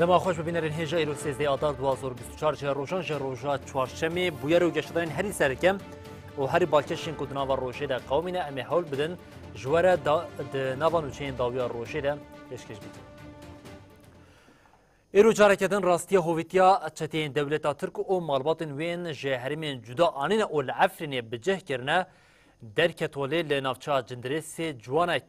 دما خوش ببینرین هجا ایرو 13 آذر 2024 جه روزان جه روزا چهارشنبه بویر و گشتن هری سرکم و هری بالکشین کدنا و روشه ده قومینه امی حول بدن جواره د نوانو چین داویا روشه ده پیشکش بیت. ایرو جارکتن راستی هویتیا چتین دولتا ترک و مالباتن وین جه هرمین جدا آنین اول عفرین بجه کرنه درکتولی لنافچا جندرسی جوانک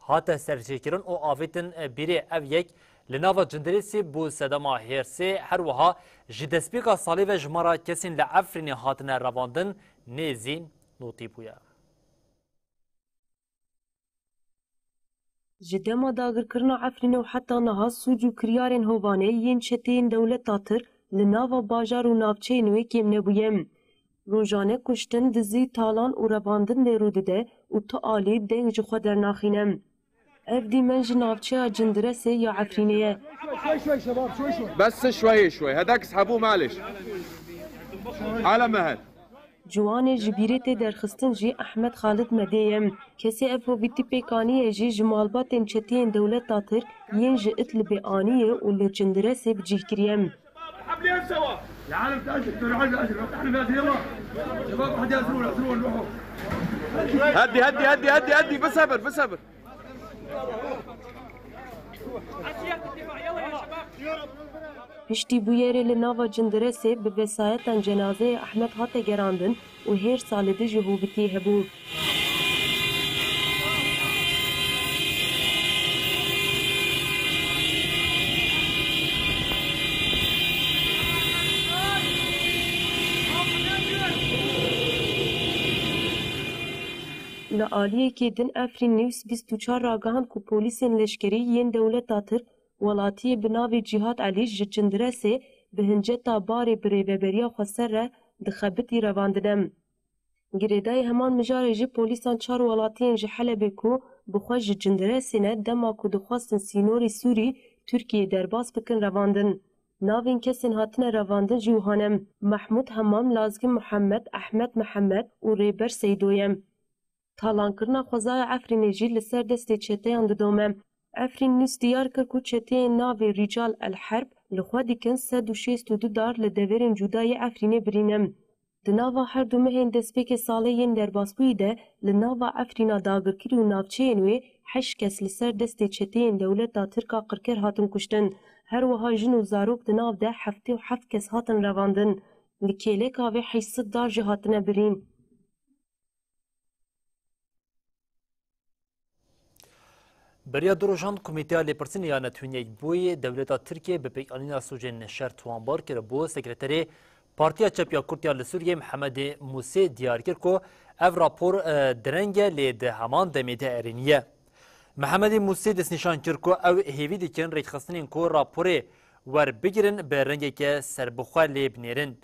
هات سرچیکرن و آویتن بیری او یک لناوا جندرسی بو سدما هرسی هر وها جدسپیکا سالی و جمارا کسین لعفرین هاتن رواندن نیزین نوتی بویا. جدما داگر کرنا عفرین و حتی نها سوجو کریارن هوانه ین چتین دولت تاتر لناوا باجار و نافچه نوی کم نبویم. روزانه کشتن دزی تالان و رواندن لیروده ده و تا آلی دنگ جخوا در ناخینم. اف دي منج نافچه جندرسه يا عفرينيه شوي شباب شوي بس شوي هداك اسحبوه معلش على مهل جوان جبيرت درخستن جي احمد خالد مديم كسي افو بيتي بيكانيه جي جمالباتن چتين دولت تاتر ينج اتل بيانيه ولا جندرسه بجي كريم حبلين سوا يا عالم تاجر تروحوا الاجر احنا بس يلا شباب حد ياسرون روحوا هدي بصبر پشتی بویره لناوا جندرسه به وسایتان جنازه احمد هاته گراندن و هر سال ده جهوبتی هبو. لآلیه که دن افرین نیوز 24 راگهان که پولیسین لشکری ین دولت تاتر ولاتی بناوی جهاد علی جندرسه به هنجتا باری بریبریا خسره دخبتی رواندنم. گریدای همان مجاری جی پولیسان چار ولاتین جی حلبه کو بخواج جندرسه نه دما کو دخواستن سینوری سوری ترکیه درباس بکن رواندن. ناوین کسین هاتن رواندن جوهانم محمود همام لازگی محمد احمد محمد و ریبر سیدویم. تالان کرنا خوزای عفرین جی لسر دستی چتیان ددومم. عفرین نوس دیار کر کو چتیان ناوی رجال الحرب لخوا دیکن 162 دار لدورین جدای عفرین برینم. دناوا هر دو مهین دسپیک سالیین در باسبوی ده لناوا عفرینا داگر کری و نافچه نوی 8 کس لسر دستی چتیان دولت دا ترکا قرکر هاتن کشتن. هر وها جن و زاروک دناو ده 7 کس هاتن رواندن. لکیله کاوی 800 دار جهاتن برین. بریا دروژان کمیته لپرسین یا نتونیک بوی دولت ترکیه به پیکانینا سوژن شهر توانبار کرده بو سکرتری پارتیا چپیا کورتیا لسوریه محمد موسی دیار کرد که اف راپور درنگ لید همان دمیده ارینیه. محمد موسی دست نشان کرد که او هیوی دیکن ریک خستنین که راپوره ور بگیرن به رنگی که سربخوا لیب نیرن.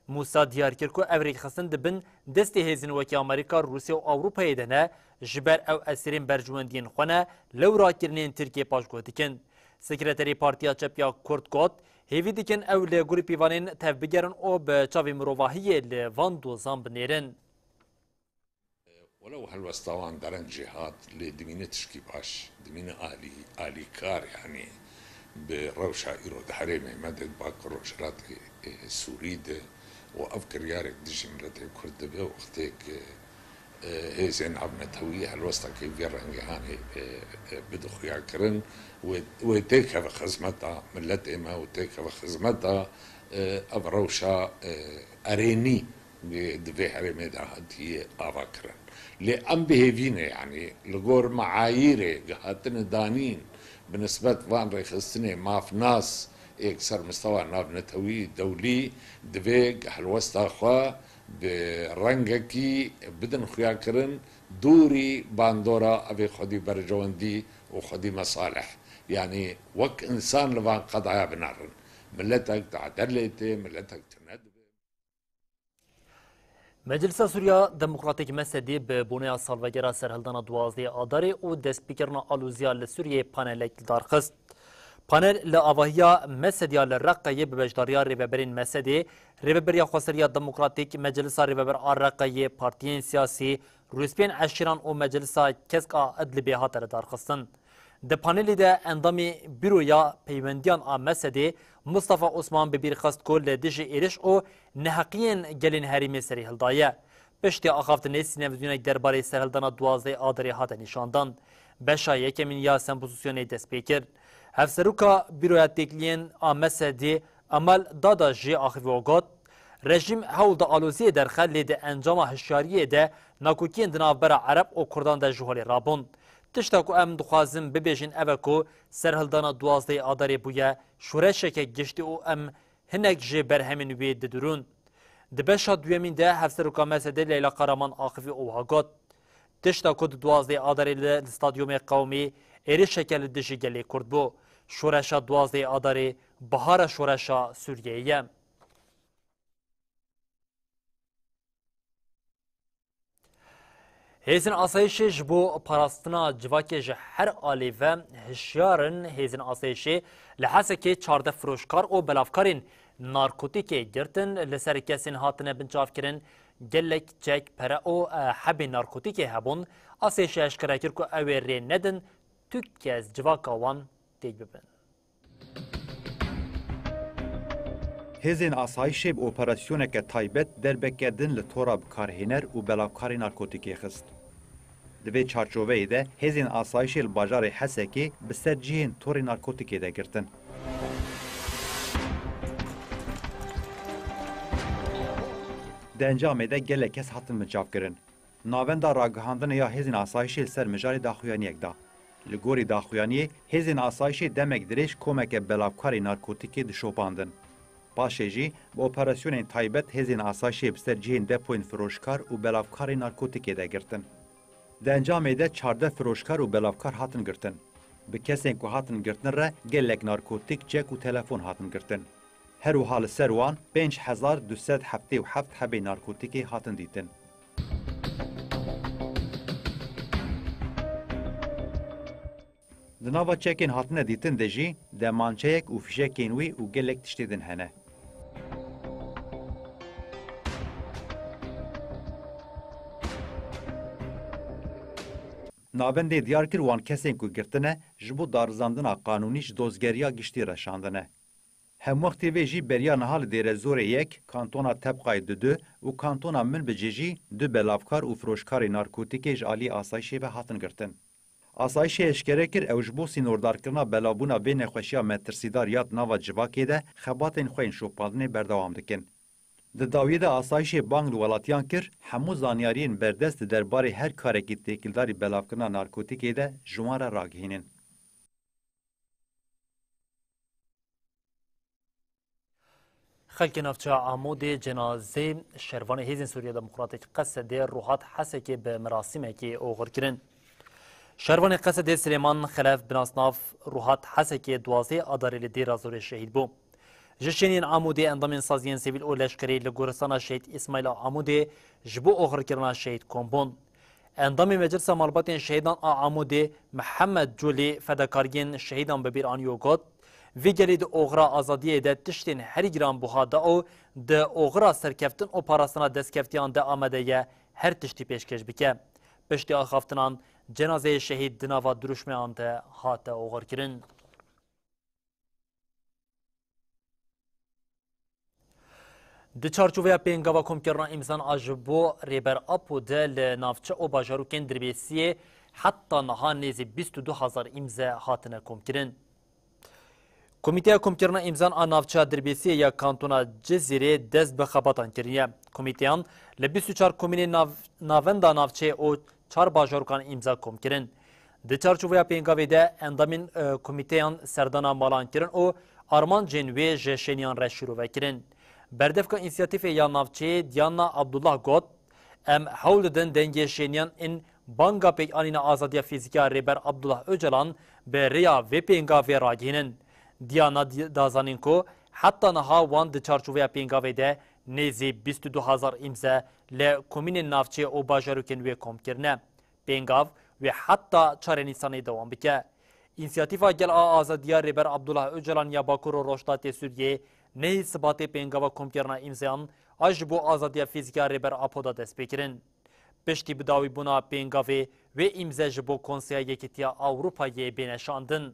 موسی دیار کرد که او ریک خستن دبن دست هزین وکی امریکا روسیه و اروپای دنه جبر او اسیرین برجواندین خونه لو را کرنین ترکیه پاشگو دیکن. سکرتری پارتیا چپیا کورد گوت هیوی دیکن او لگوری پیوانین تف بگرن او به چاوی مروواهی لوان دوزان بنیرن. ولو هالوسطوان درن جهات لدمينة تشكي باش دمينة آلي كار يعني بروشا إيرو دحريمي مدد باكر روشرات سوريدة وأفكر يارك ديش ملتي كرد بيه وقتك هيزين عبمتوية هالوسطة كيف يرنجي هاني بدخو يعكرن وتيكا بخزمتها ملت إما وتيكا بخزمتها أبروشا أريني دفي حريمي دا هاتي أفكرن لأم بهيفيني يعني لغور معاييري هاتن دانين بالنسبة وان ريخستني ما في ناس يكسر مستوى ناب نتوي دولي دفيق هالوسطة أخوة برنجكي بدن خياكرن دوري باندورا أبي خدي برجواندي وخدي مصالح يعني وك إنسان لبان قضايا بنارن ملتك تعدلتي ملتك تند مجلس سوریا دموکراتیک مسدی به بونه سالوگرا سرهلدان 12 آذر و دست بکرنا آلوزیا لسوریه پانلک دارخست. پانل لآواهیا مسدیا لرقیه به بجداریا ریبرین مسدی ریبریا خسریا دموکراتیک مجلس ریبر آرقیه پارتیین سیاسی روسپین عشران و مجلس کسکا ادل به هاتر دارخستن. د پانلی ده اندامی بیرویا پیوندیان آمسده مصطفى عثمان ببیر خست کل لدیج ایرش او نحقین گلین هریمی سری هلدایه. پشتی آخافتنی سینویزیونک درباره سرهلدانا 12 آدری هات نشاندان. بشا یکمین یا سمپوزیسیونی دست پیکر. هفسروکا بیرویت تکلین آمسده عمل دادا جی آخوی وگات رژیم هول دا آلوزی در خلی ده انجام هشیاریه ده ناکوکین دنابرا عرب و کردان ده جوهالی رابون. تشتاکو ام دخوازم ببیجین اوکو سرهلدانا 12 آداری بویا شورشک گشتی او ام هنک جی برهمین وی ددرون. دبشا دویمین ده هفسروکا مسده لیلا قرامان آخوی اوهاگات. تشتاکو 12 آداری لستادیوم قومی ایری شکل دجی گلی کرد بو. شورشا 12 آداری بهار شورشا سوریه. هیزن آسایش جبو پاراستنا جواکی جه هر آلی و هشیارن هیزن آسایش لحظه که 14 فروشکار و بلافکارین نارکوتیکی گرتن لسر کسین هاتنه بنچاف کرن گلک چک پره او حبی نارکوتیکی هبون آسایش اشکره کر که اوی ری ندن تک از جواکاوان دیگ ببن. هزین آسایش به اپراسیونک تایبت دربکردن لطورا بکارهینر و بلافکاری نارکوتیکی خست. دوی چارچوبه ده هزین آسایش الباجار حسکی بسر جهین طور نارکوتیکی ده گرتن. ده انجام ده گله کس حتن مجاب کرن. ناوندا راگهاندن یا هزین آسایش سر مجاری داخویانی یک ده. لگوری داخویانی هزین آسایش دمک درش کمک بلافکاری نارکوتیکی دشوپاندن. پاشێژی بۆ ئۆپەراسیۆنên تایبەت هێزین ئاسایشê bi ser cihên depoyên firoşkar û belavkarê narkotîkê de girtin. Di encamê de 14 firoşkar û belavkar hatin girtin. Bi kesên ku hatin girtin re gelek narkotîk, cek û telefon hatin girtin. Her wiha li ser wan 5277 hebê narkotîkê hatin dîtin. Di nava çekên hatine dîtin de jî demançeyek û fîşekên wî û gelek tiştê din hene. Navendê diyar kir wan kesên ku girtine ji bo darizandina qanûnî ji dozgeriya giştî reşandine. Hem wextê vê jî beriya niha li Dêrezorê yek, kantona Tebqayê du û kantona Minbicê jî du belavkar û firoşkarê narkotîkê ji alî asayişê ve hatin girtin. Asayişê eşkere kir ew ji bo sînordarkirina belavbûna vê nexweşiya metirsîdar ya nava civakê de xebatên xwe yên şopandinê berdewam dikin. Di dawiyê de asayişê bang li welatiyan kir, hemû zanyariyên berdest di derbarê her karekî têkildarî belavkirina narkotîkê de ji wan re ragihînin. خلک نافچه عمود جنازه شروان هیزن سوریه دموکراتیک قصد روحات حسکی به مراسمه که اوغر کرن. شروان قصد سلیمان خلاف بناسناف روحات حسکی 12 آداری لدیر زور شهید بو. جشنین عمود اندامین سازین سیویل او لشکری لگورستان شهید اسماعیل عمود جبو اوغر کرنا شهید کمبون. اندام مجلس مالبات شهیدان عمود محمد جولی فداکارگین شهیدان ببیر آنیوگات وی گلید اوغرا آزادیه ده تشتین هری گران بوهاده او ده اوغرا سرکفتن او پاراستنا دستکفتیان ده آمده یه هر تشتی پیشکش بکه. پشتی آخافتنان جنازه شهید دناوا دروشمه آنده هاته اوغر کرن. د چارچوبه پنگاوا کمکرنا امسان آجبو ریبر اپو ده لنافچه او باجاروکن دربیسیه حتی نها نیزی 22,000 امزه هاتنه کمکرن. کمیته کمکرنا امزان آنافچه دربیسیه یا کانتونا جزیره دست به خباتان کریه. کمیتیان ل 24 کمین ناوندا نافچه او 4 باجاروکان امزا کمکرن. د چارچوبه پنگاوی ده اندامین کمیتیان سردانا مالان کرن او آرمان جنوی جشنیان را شروع وکرن. بردفکا انسیاتیف یا نافچه دیانا عبدالله گوت ام حول دن دنگی شینیان این بانگا پیک آنینا آزادی فیزیکا ریبر عبدالله اوجلان به ریا و پینگا و راگینن. دیانا دازانین کو حتی نها وان د چارچوبه پینگاوی ده نیزی 22,000 امزه لکومین نافچه او باجاروکن و کم کرنه. پینگاو و حتی 4 نیسانی دوام بکه. انسیاتیفا گل آزادی ریبر عبدالله اوجلان یا باکور و روشتات سوریه نه ثبات پنگاوا کمکرنا امزیان اجبو آزادی فیزیکا ریبر اپودا دست بکرن. پشتی بداوی بونا پنگاوی ve imza ji bo Konseya Yekîtiya Avrupayê bêneşandin.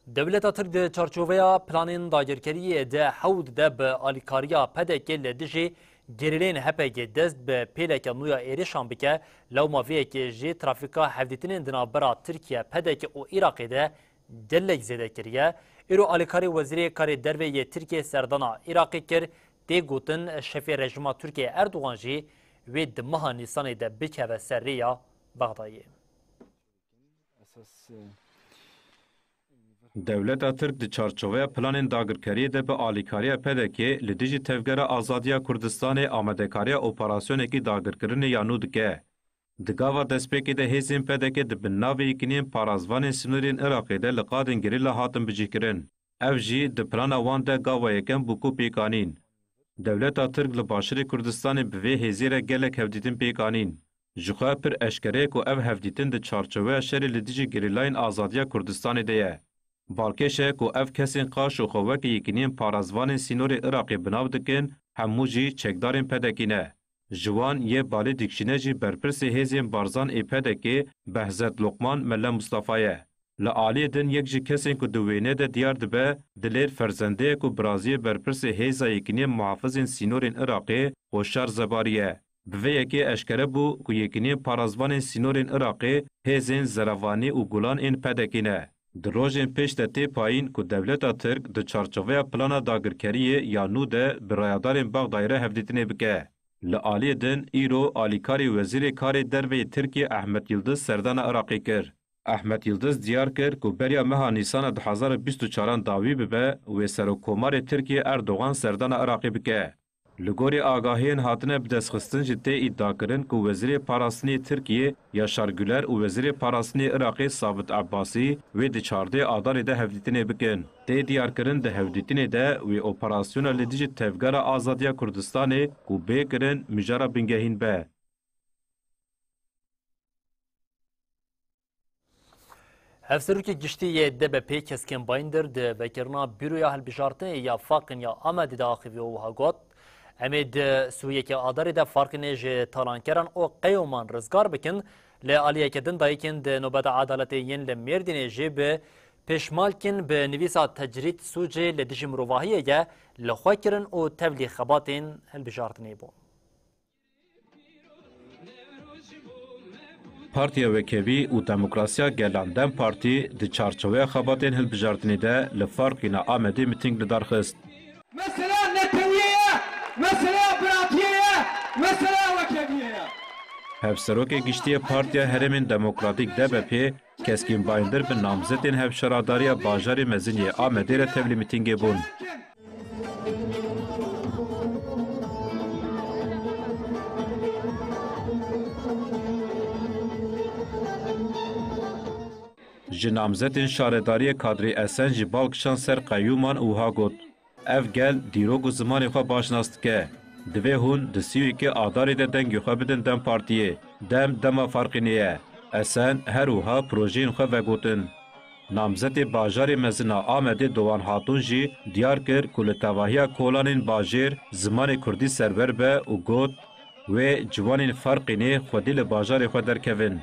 Devleta Tirk de çarçoveya planên dagirkeriyê de hewd de bi alîkariya pedekê li dijî gerilên HPG dest bi pêleke nû ya êrişan bike, lewma vêyekê jî trafîka hevdîtinên di navbera Tirkiye, Pedekê û Iraqê de gelek zêde kiriye. Îro alîkarî Wezîrê Karê Derve yê Tirkiye serdana Iraqê kir, tê gotin şefê rejima Tirkiye Erdogan jî wê di meha Nîsanê de bikeve ser rêya Bexdayê. Devleta Tirk di çarçoveya planên dagirkeriyê de bi alîkariya Pedekê li dijî tevgera Azadiya Kurdistanê amedekariya operasyonekî dagirkirinê ya nû dike. Di gava destpêkê de hêzên Pedekê di bin navê yekîniyên parazvanên sinûrên Iraqê de li qadên gerîla hatin bicîkirin. Ev jî di plana wan de gava yekem bû ku pêkanîn. Devleta Tirk li Başirê Kurdistanê bi vê hêzê re gelek hevdîtin pêkanîn. Ji xwe pir eşkere ku ev hevdîtin di çarçoveya şerê li dijî gerîlayên Azadiya Kurdistanê de ye. Balkêşe ku ev kesên qaş û xewekê yekîniyên parazvanên sînorê Iraqê binav dikin, hemû jî çekdarên Pedekî ne. Ji wan yê balê dikşîne jî berpirsê hêzên barzan ê Pedekê Behzet Lokman Melle Mustafa ye. Li aliyê din yek ji kesên ku di wênê de diyar dibe, dilêr ferzendeyek û biraziyê berpirsê hêza yekîniyên muhafizên sînorên Iraqê Hoşar Zebarî ye. Bi vê yekê eşkere bû ku yekîniyên parazvanên sînorên Iraqê hêzên Zerevanî û Gulan ên Pedekî ne. Di rojên pêş de tê payîn ku Devleta Tirk di çarçoveya plana dagirkeriyê ya nû de bi rayadarên Bexdayê re hevdîtinê bike. Li aliyê din îro alîkarî Wezîrê Karê Derve Tirkiye Ahmet Yıldız serdana Iraqê kir. Ahmet Yıldız diyar kir ku beriya meha Nîsana 2024 dawî bibe wê Serokkomarê Tirkiye Erdogan serdana Iraqê bike. Li gorî agahiyên hatine bi destxistin jî tê îddiakirin ku Wezîrê Parastinê Tirkiye Yaşar Güler û Wezîrê Parastinê Iraqê Sabit Abbasî wê di çardê adarê de hevdîtinê bikin. Tê diyarkirin di hevdîtinê de wê operasyona li dijî tevgera Azadiya Kurdistanê ku bêkirin mijara bingehîn be. Hevserokê giştiyê DBP keskin bayındır di vekirina Büroya Hilbijartinê ya Faqin ya Amedê de axivî wiha got. Em di Sûriyekê adarê de farkên ji talankeran û qeyûman rizgar bikin. Li aliyekê din dayîkên di nobeta adaletê yên li Mêrdînê jî bi pêşmalkên bi nivîsa tecrîd sûcê li dijî mirovahiyê ye li xwe kirin û tevlî xebatên hilbijartinê bûn. Partiya Wekevî û Demokrasiya Gelan Dem Partî di çarçoveya xebatên hilbijartinê de li Farqîna Amedê mîting li darxist. Mesela Neteviye'ye, mesela Bırakye'ye, mesela Wekeviye'ye. Hevserokê giştiye Partiya Herêmên Demokratîk DBP keskin bayındır bi namzetên hevşeradariya bajarê Meziniyê Amedê re tevlî mîtingê bûn. Ji namzetên şaredariyê kadrê Esen jî balkişan ser qeyûman û got. Ev gel dîrok û zimanê xwe başnas dike. Divê hûn di Sîyûkê adarê de dengê xwe bidin Dem Partiyê. Dem dema Farqînê ye. Esen her wiha projeyên xwe vegotin. Namzetê bajarê mezina Amedê Dowan Hatun jî diyar kir ku li tevahiya kolanên bajêr zimanê Kurdî serber be û got wê ciwanên Farqînê xwedî li bajarê xwe derkevin.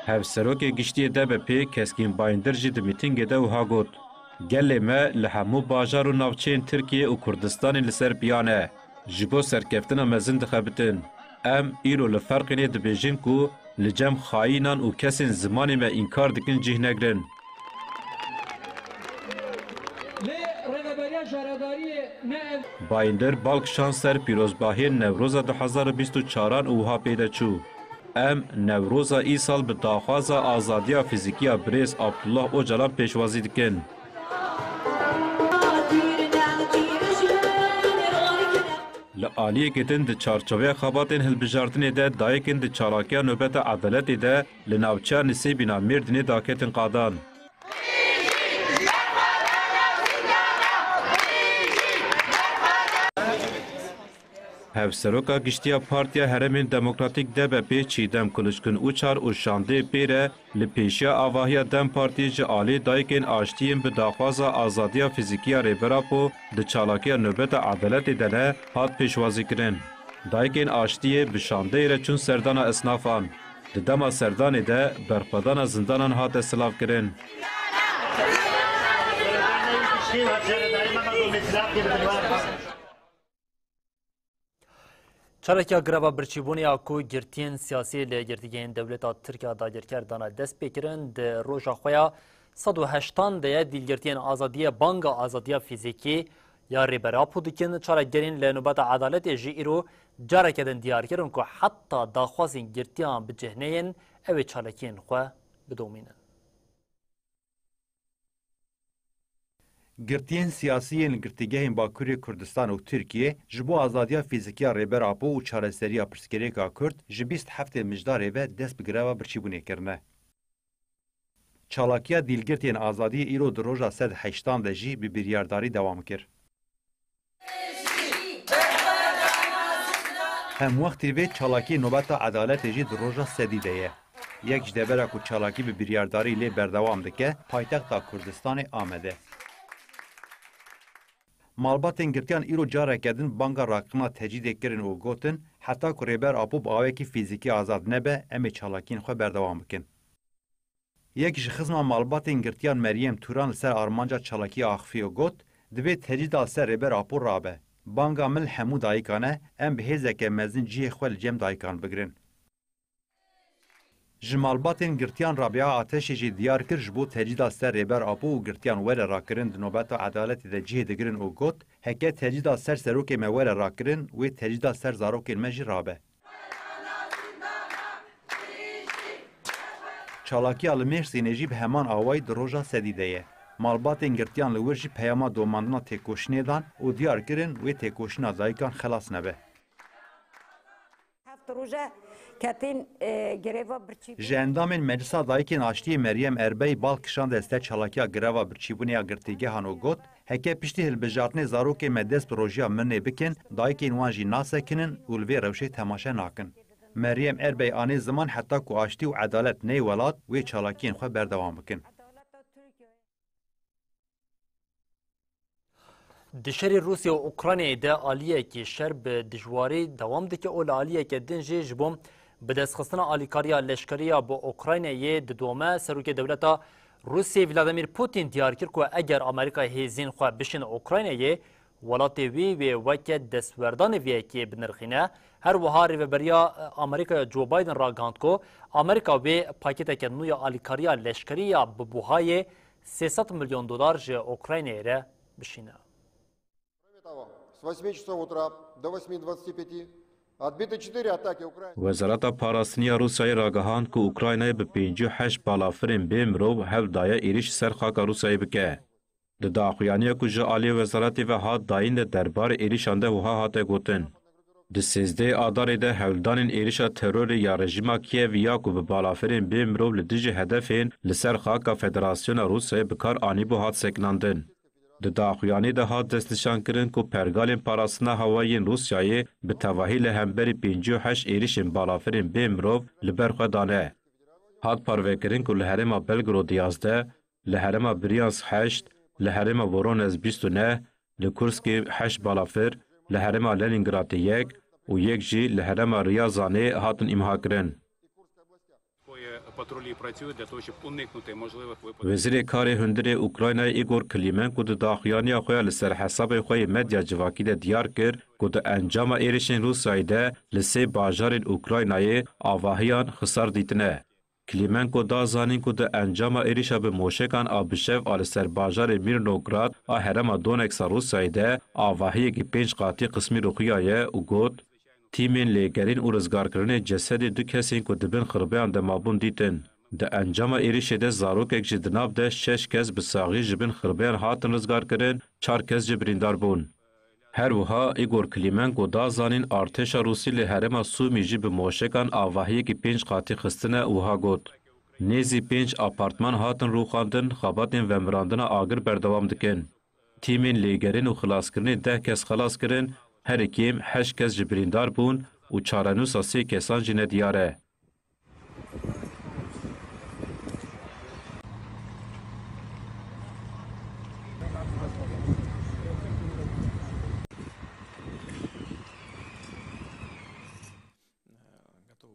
Hevserokê giştiyê DBP keskin bayındır jî di mîtingê de wiha got. Gelê me li hemû bajar û navçeyên Tirkiye û Kurdistanê li ser piyan e. Ji bo serkeftina mezin dixebitin. Em îro li Ferqînê dibêjin ku li cem xayînan û kesên zimanê me înkar dikin cih negirin. Bayındır balkişan ser pîrozbahiyên Newroza 2024 û wiha pêde çû. Em Newroza îsal bi daxwaza azadiya fîzîkiya Birêz Abdullah Öcalan pêşwazî dikin. Li aliyekê din di çarçoveya xebatên hilbijartinê de dayekên di çalakiya nobeta edaletê de li navçeya Nisêbîna Mêrdînê daketin qadan. هفسروکا گشتیا پارتیا هرمین دموکراتیک DBP چیدم کلشکن اوچار و شانده پیره لپیشیا آواهیا دم پارتی جعالی دایکین آشتیم به داخوازا آزادیا فیزیکیا ریبراپو ده چالاکیا نوبت عدالت دنه هات پیشوازی کرن. دایکین آشتیه به شانده ره چون سردان اسنافان. ده دما سردان ده برپدان زندانان هات اسلاف کرن. چارەکیا گرەva birçîbûniya ku girtiyên siyasî li girtîgehên dewleta Tirkiya dagirkerdana dest pêkirin di roja xwe ya 180 de dîlgirtiyên azadiya banga azadiya fîzîkî ya rêberapû dikin çaregerên li nûbeta edaletê jî îro careke din diyar kirin ku heta daxwazên girtiyan bi cihneyên ew ê çalakiyên xwe bidomînin. Girtiyên siyasiyên li girtîgehên Bakurê Kurdistan û Tirkiye ji bo azadiya fîzikiya rêberapû û çareseriya pirsgirêka Kurd ji 27 mijdarê ve dest bi greva birçîbûnê kirine. Çalakiya dîlgirtên azadiyê îro di roja 180 de jî bi biryardarî dewam kir. Hem wextî vê çalakî nobeta edaletê jî di roja sedî de ye. Yek ji devera ku çalakî bi biryardarî lê berdewam dike, paytexta Kurdistanê Amedê. Malbatên girtiyan îro careke din banga raqîna tecîdê kirin û gotin heta ku rêber apû bi awekî fîzîkî azad nebe em ê çalakiyên xwe berdewam bikin. Yek ji xizma malbatên girtiyan Meryem Turan li ser armanca çalakiya Axfiyo got, divê tecîda ser rêber apû rabe. Banga mil hemû dayîkan e, em bi hêzeke mezin cihê xwe li cem dayîkan bigirin. Ji malbatên girtiyan Rabia Ateşê jî diyar kir ji bo tecîda ser rêber apû û girtiyan were rakirin di nobeta edaletê de cihê digirin û got, heke tecîda ser serokê me were rakirin, wê tecîda ser zarokên me jî rabe. Çalakiya li Mêrsînê jî bi heman awayî di roja sedî de ye. Malbatên girtiyan li wir jî peyama domandina têkoşînê dan û diyar kirin wê têkoşîna dayîkan xelas nebe. Ji endamên Meclisa Dayikên Aştiyê Meryem Erbey bal kişan deste çalakiya greva birçîbûniya girtîgehan û got, heke piştî hilbijartinê zarokê me dest bi rojiya mirinê bikin, dayikên wan jî nasekinin û li vê rewşê temaşe nakin. Meryem Erbey anê ziman heta ku aştî û edalet ney welat, wê çalakiyên xwe berdewam bikin. Di şerê Rusya û Ukraynayê de aliyekî şer bi dijwarî dewam dike û li aliyeke din jî ji bo bi destxistina alîkariya leşkeriya bi Ukraynayê di dome serokê dewleta Rusyê Vladimir Putin diyar kir ku eger Amerîka hêzên xwe bişin Ukraynayê, welatê wî wê weke destwerdanê viyekê binirxîne, her wiha rêveberiya Amerîkaya Joe Biden ragihand ku Amerîka wê paketeke nû ya alîkariya leşkeriya bi buhayê $300 milyon ji Ukraynayê re bişîne. С 8 часов утра до 8:25 отбиты 4 атаки Украины. Wezarata Parastiniya Rusyayê ragihand ku Ukraynayê bi 58 balafirên bê mirov hev daye êriş ser xaka Rusyayê bike. Di daxuyaniya ku ji aliyê wezaretê ve hat dayîn de derbarê êrişan de wiha hate gotin. Di 13 adarê de hewldanên êrişa terorê ya rejima Kiev ya ku bi balafirên bê mirov li dijî hedefên li ser xaka Federasyona Rusyayê bikar anîbû hat sekinandin. Di daxuyanî de hat destnîşankirin ku pergalên parastina hewayên Rusyayê bi tevahî li hemberî 58 êrişên balafirên bê mirov li ber xwe dane. Hat parvekirin ku li herêma Belgrod 11, li herêma Bryansk 8, li herêma Voronezh 29, li Kurskê 8 balafir, li herêma Leningradê 1 û yek jî li herêma Ryazanê hatin îmhakirin. Wezîrê Karê Hundirê Ukraynayê Igor Klimenko di daxuyaniya xwe ya li ser hesabê xwe yê medya civakî de diyar kir ku di encama êrişên Rusyayê de li sê bajarên Ukraynayê avahiyan xisar dîtine. Klimenko da zanîn ku di encama êrişa bi moşekan a bişev a li ser bajarê Mirnograd a herêma Donetsk'a Rusyayê de avahiyekî 5 qatî qismî rûxiya ye û got tîmên lêgerîn û rizgarkirinê cesedê du kesên ku dibin xirbeyan de mabûn dîtin. Di encama êrişê de zarokek ji di nav de 6 kes bi saxî ji bin xirbeyan hatin rizgarkirin, 4 kes jî birîndar bûn. Her wiha Igor Klimenko da zanîn artêşa Rûsî li herêma Sûmî jî bi moşekan avahiyekî 5 qatî xistine wiha got. Nêzî 5 apartman hatin rûxandin, xebatên vemirandina agir berdewam dikin. Tîmên lêgerîn û xilaskirinê 10 kes xelas kirin, her ikîm 8 kes ji birîndar bûn û çarenûsa 3 kesan jî nediyar e.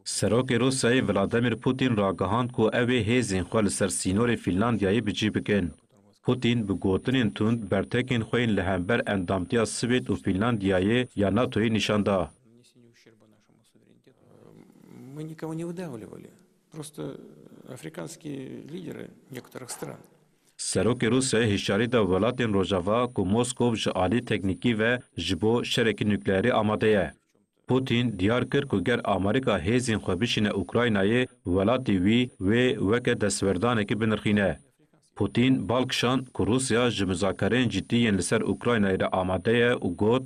Serokê Rusyayê Vladimir Putin ragihand ku ew ê hêzên xwe li ser sînorê Fînlandiyayê bi cî bikin. Putin bi gotinên tund bertekên xwe yên li hember endamtiya Swêd û Fînlandiyayê ya NATOyê nîşan da. Мы никого не выдавливали. Просто африканские лидеры некоторых стран. Serokê Rusyayê hişyarî da welatên Rojava ku Moskov ji alî teknîkî ve ji bo şerekî nukleerî amade ye. Putin diyar kir ku ger Amerîka hêzên xwe bişîne Ukraynayê, welatê wî wê weke destwerdanekî binirxîne. Putin balkişand ku Rusya ji mizakereyên ciddî yên li ser Ukraynayê re amade ye û got,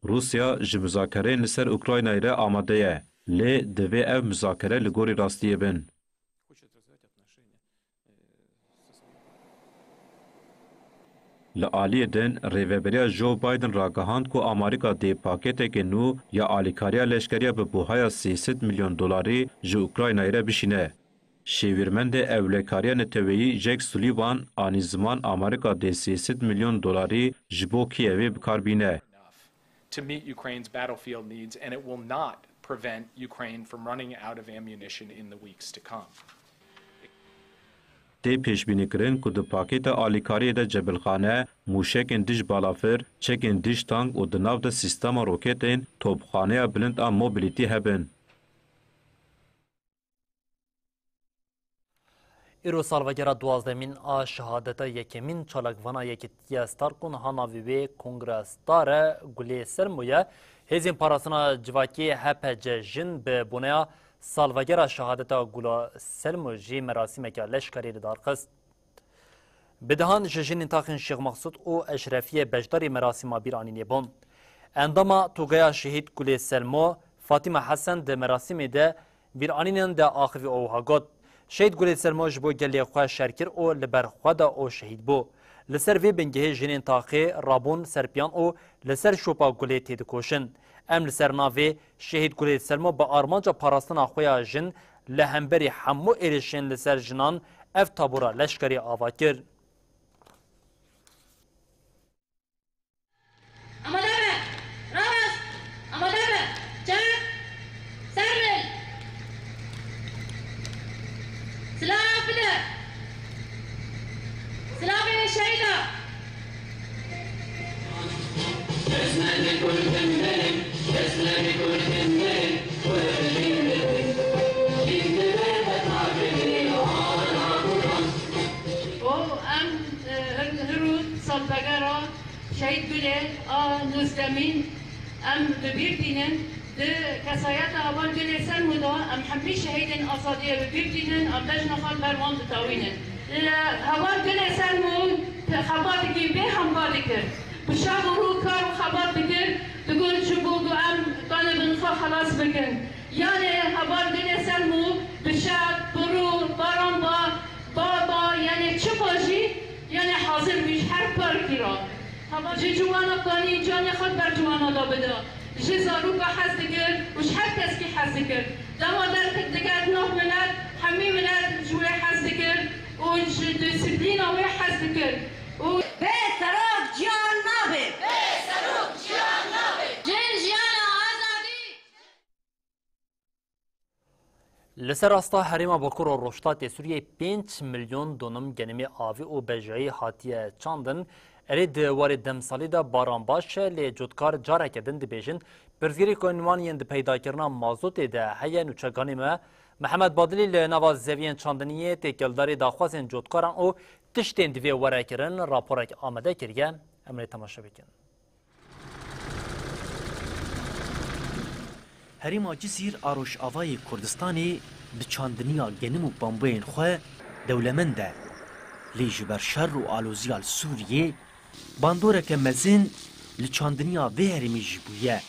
Rusya ji mizakereyên li ser Ukraynayê re amade ye. Lê divê ev mizakere li gorî rastiyê bin. Li aliyê din, rêveberiya Joe Biden ragihand ku Amerîka dê paketekê nû ya alîkariya leşkeriya bi buhaya 300 milyon dolarî ji Ukraynayê re bişîne. Şêwîrmendê ewlekariya neteweyî Jake Sullivan anî ziman Amerîka dê 300 milyon dolarî ji bo Kievê bikarbîne. To meet Ukraine's battlefield needs, and it will not prevent Ukraine from running out of ammunition in the weeks to come. Tê pêşbînîkirin ku di pakêta alîkariyê de cebilxane, mûşekên dij balafir, çekên dij tank û di nav de sîstema roketên topxaneya bilind a mobilîtî hebin. Îro salvegera duwazdemîn a şehadeta yekemîn çalakvana Yekîtiya Starkûn hana vê kongresdar e Gulê Selmoye hêzên parastina civakî HPC jin bi boneya salvegera şehadeta Gula Selmo jî merasîmeke leşkerî li darxist. Bidihan ji jinên taxên Şêx Mexsûd û Eşrefiyê beşdarî merasîma bîranînê bûn. Endama tugaya şehîd Gulê Selmo, Fatîme Hesen di merasîmê de bîranînên de axivî û got. Şehîd Gulê Selmo ji bo gelê xwe şerkir û li ber xwe de o şehîd bû. Li ser vê bingehê jinên taxê rabûn serpiyan û li ser şopa Gulê tê dikoşin. Em li ser navê şehîd Gulê Selmo bi armanca parastina xwe ya jin li hemberî hemû êrişên li ser jinan ev tabûra leşkerî ava kir. شهید گله نوزدمین ام ببیردینن ده کسایت آبان گله سر مودا ام حمی شهیدن آزادیه ببیردینن ام دجنا خال بروان بتاوینن هوان گله سر مون خبات کی به هم بالی کرد بشاب رو کار خبات بکر بگون چبوگو ام دانه بنخوا خلاص بکن یعنی هوان گله سر مو بشاب برو باران با یعنی چه باشی یعنی حاضر بیش هر کار کی را جی جوانا کانی جانی خود بر جوانا دا بده جی زاروکا حز دگر وش هر کس کی حز دگر دما در کت دگر نوح ملد همی ملد جوی حز دگر و دیسیپلینا وی حز دگر به سراک جان نابه به سراک جان نابه جن جانا آزادی لسر راستا هریما باکور و روشتات سوریه 5 میلیون دونم گنمی آوی و بجایی هاتیه چاندن ارید واری دم سالی دا باران باشه لی جودکار جاره کدن دی بیجن پرزگیری کنوانیین دی پیدا کرنا مازوت ده هیا نوچگانی ما محمد بادلی لی نواز زوین چاندنیه تکلداری داخوازین جودکاران او تشتین دوی واره کرن راپورک آمده کریه امری تماشا بکن. هریما جزیر آروش آوای کردستانی به چاندنیا گنم و بامبین خواه دولمنده لی جبر شر و آلوزیال سوریه باندوره که مزین لچاندنیا وی هرمی جبویه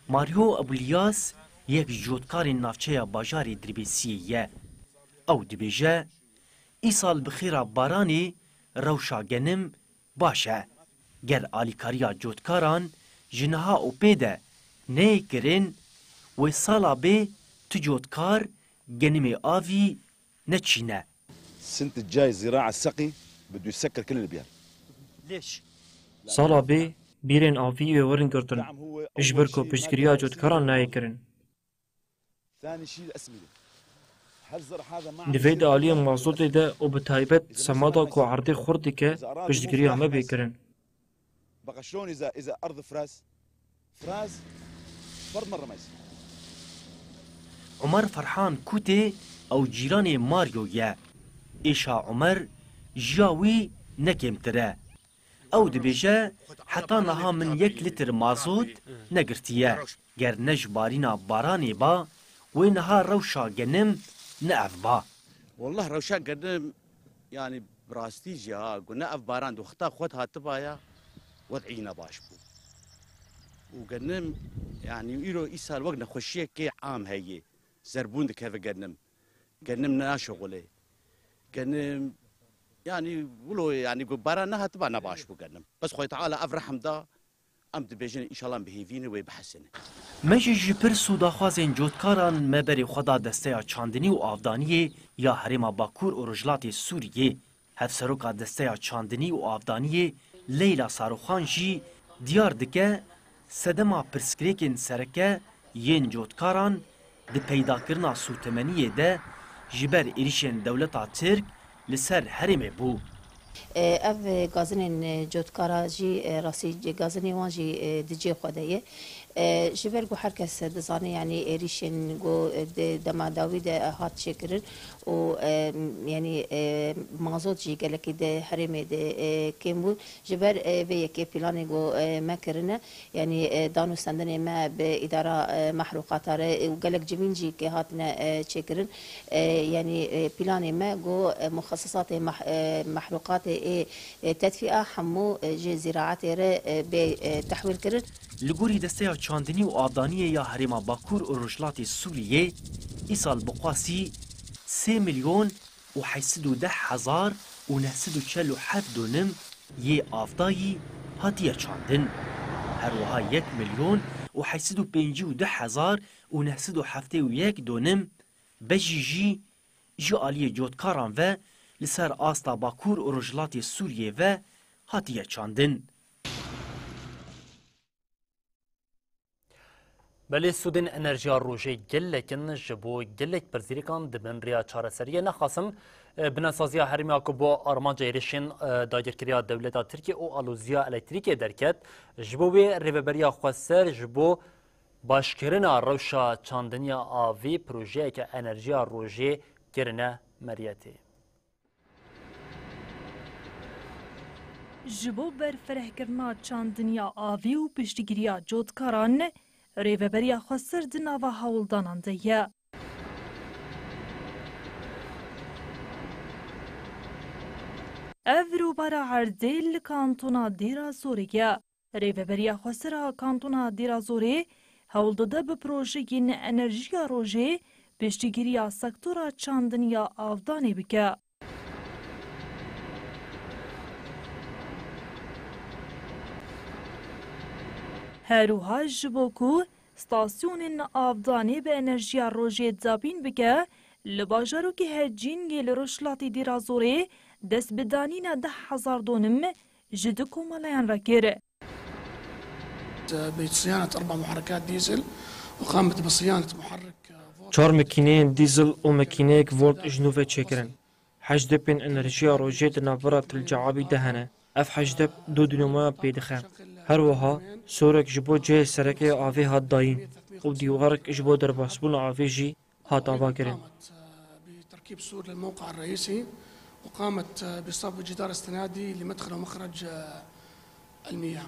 ماریو ابولیاس یک جودکار نافچه باجاری دربیسیه او دبیجه ای سال بخیره بارانی روشا گنم باشه گر آلیکاریا جودکاران جنها او پیده نهکرین و سالا به تجودکار جنمی آوی نچینه. السنة الجاي الزراعة السقي بده يسكر كل البيار. ليش؟ سالا به بیرین آوی و ورن کردن. اجبر کو پشتگیریا جودکاران نهکرین. ثاني شيء الأسمدة. هل زرع هذا مع نفيد عالية مازوت ده و بتايبت سمادا كو عرضي خردي که پشتگیریا ما بکرن. بقى شلون إذا أرض فراز فرد مرة ما يصير. عمر فرحان کوته او جیران ماریو یه. ایشا عمر جاوی نکمتره. او دبیجه حتی نها من 1 لیتر مازوت نگرتیه. گر نج بارینا بارانی با و نها روشا گنم نعف با. والله روشا قدم يعني براستيجيا قلنا اف باران وخطا خوتها تبايا وضعينا باش بو وقدم يعني يرو يسال وقنا خشيه كي عام هي زربون كيف قدم ناشغله قدم يعني ولو يعني بارانها تبعنا باش بو قدم بس خوي تعالى افرحم دا ام دبيجن ان شاء الله بهيفيني ويبحسن مجی جپر سوداخوازین جودکاران مبری خدا دسته چاندنی و آفدانی یا حریم باکور و رجلات سوریه هفسروکا دسته چاندنی و آفدانی لیلا ساروخان جی دیار دکه سدما پرسکریکن سرکه ین جودکاران دی پیدا کرنا سوتمنیه ده جبر ایریشن دولتا ترک لسر حریم بو. اف گازنین جودکارا جی راسی گازنی وان جی دیجی خدایه جبر گو هر کس دزانه یعنی ایریشن گو دما داوید هات شکرن و یعنی مازوت جی گلکی ده حریم ده کمبود جبر و یکی پلان گو ما کرنه یعنی دانو سندن ما به اداره محروقات اره و گلک جمین جی که هاتنا شکرن یعنی پلان ما گو مخصصات محروقات تدفئه حمو جی زراعت اره به تحویل کرد. لگوری دسته چاندنی و آبدانی یا حریم باکور و رجلات سوریه ای سال بقواسی 3,810,947 دونم یه آفدایی هاتیه چاندن. هر وها 1,852,971 دونم بجیجی جی آلی جودکاران و لسر آستا باکور و رجلات سوریه و هاتیه چاندن. بله سودن انرژیا روژه گلکن جبو گلک پرزیریکان دبن ریا چارەسەریە نەخاسم بنەسازیە هەرمیا کو بۆ ئارمانجا ێرشên داگیرکریya دەولەتا تورکیە û alûziya elektrîkê derket ji bo wê rêveberiya xweser ji bo başkirina rewşa çandiniya avî projeyeke enerjiya rojê kirine meriyetê. Ji bo berfirehkirina çandiniya avî û piştgiriya cotkaran rêveberiya xweser di nava hewldanan de ye. Ev rûbara Erdê li kantona Dêrazorê ye. Rêveberiya xwesera kantona Dêrazorê hewl dide bi projeyên enerjiya rojê piştgiriya sektora çandiniya avdanê bike. Herûha ji bo ku stasyonên avdanê bi enerjiya rojê zabîn bike, li bajarokê Hecîngê li Rojhilatê Dêrazorê destbiddanîna 10,000 donim ji du komalayan re kir. بصيانة 4 محركات ديزل وقامت بصيانة محرك 4 مکینeyên dîzel û mekîneyek volt ji nû ve çêkirin. Hejdepên enerjiya rojê di navbera Tilcabî de hene. Ev hejdep du dînamoya pê dixe. Her wiha sorek ji bo cihê serekê avê hat dayîn û dîwarek ji bo derbasbûna avê jî hat avakirin. بتركيب سور للموقع الرئيسي وقامت بصب جدار استنادي لمدخل ومخرج المياه.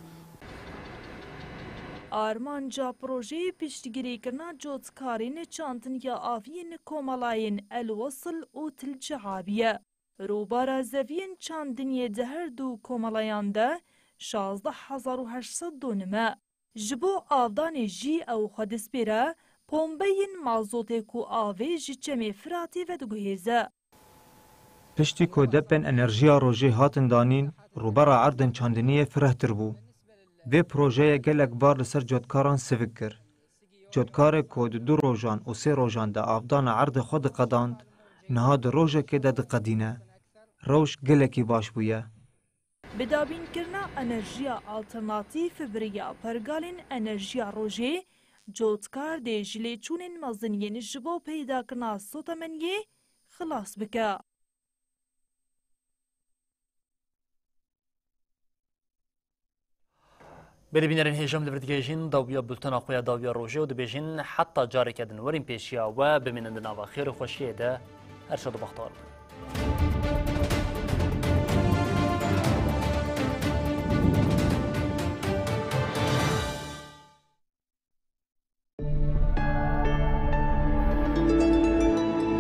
Armanca projeyê piştgirêkirina cotkarên çandiniya aviyên komalayên Elwasl û Tilcabî ye. Rûbara zeviyên çandiniyê di her du komalayan de 16,800 donim e. Ji bo avdanê jî ew xwe destpêre pompeyên mazotê ku avê ji çemê Firatê vediguhêze. Piştî ku depên enerjiya rojê hatin danîn, rûbera erdên çandiniyê firehtir bû. Vê projeyê gelek bar li ser cotkaran sivik kir. جۆتکارێک کۆ di 2 rojan û 3 rojan de avdana erdê xwe diqedand, niha di rojekê de diqedîne. Rewş gelekî baş bûye. Bi dabînkirina enerjiya alternatîv biriya pergalên enerjiya rojê, cotkar dê ji lêçûnên meziniyên ji bo peydakirina sotemengê xilas bike. بینەرین هێژەم لە بردگەژین داویە بولتەنا خۆیان داویە ڕۆژێ و دەبێژین حتا جارێکە دنوەرین پێشیە و بمێنن ناوە خێر و خۆشیێدە هەر شەد و بەختار بن.